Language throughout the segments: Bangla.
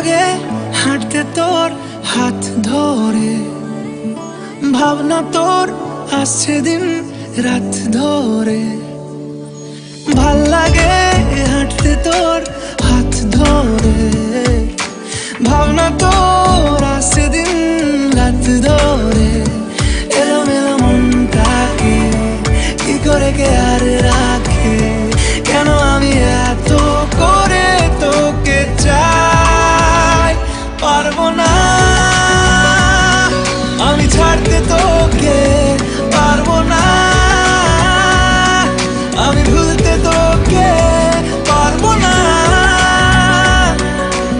লাগে হাঁটতে তোর হাত ধরে, ভাবনা তোর আসছে দিন রাত ধরে। ভাল লাগে হাঁটতে তোর হাত ধরে, ভাবনা তোর আসছে দিন রাত ধরে। এলোমেলো মনটাকে কি করে কে আর রাখে, কেন আমি এত করে তোকে চাই। পারবো না আমি ছাড়তে তোকে, পারবো না আমি ভুলতে তোকে, পারবো না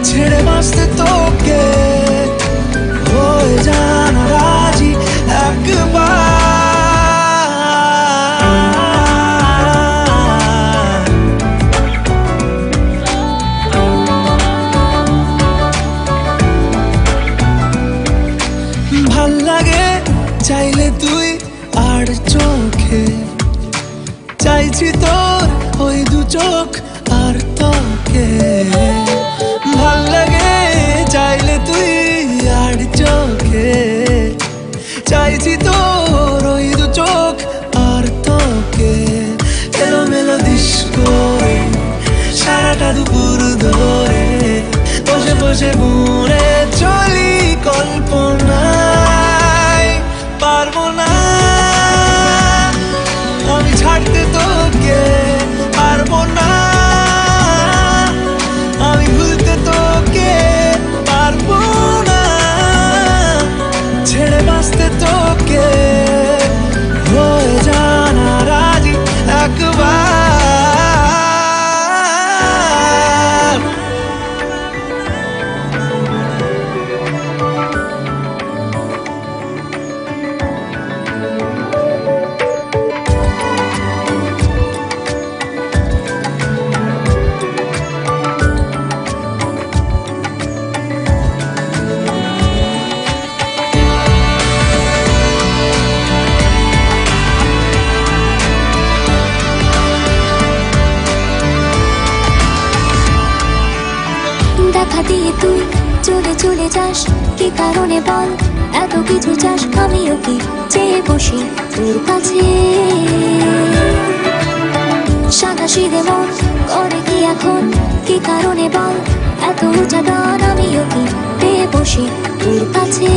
ছেড়ে বাঁচতে তোকে। হয়ে জানা রাজি একবার, ভাল লাগে চাইলে তুই আর চোখে, চাইছি তোর ওই দু চোখ আর তোকে। ভাল লাগে চাইলে তুই আর চোখে, চাইছি তোর ওই দু চোখ আর তোকে। এলোমেলো দিস করে সারাটা দুপুর ধরে, বসে বসে বুনে চলি কল্পনায়। পারবো না আমি ছাড়তে তোকে, পারবো না আমি ভুলতে তোকে, পারবো না ছেড়ে বাঁচতে তোকে। হয়ে জানা রাজি একবার, দেখা দিয়ে তুই চলে চলে যাস, কি কারণে বল এত কিছু চাস? আমিও কি চেয়ে বসি তোর কাছে, সাদা সিধে মন করে কি এখন? কি কারণে বল এত উঁচা দান? আমিও কি পেয়ে বসি তোর কাছে।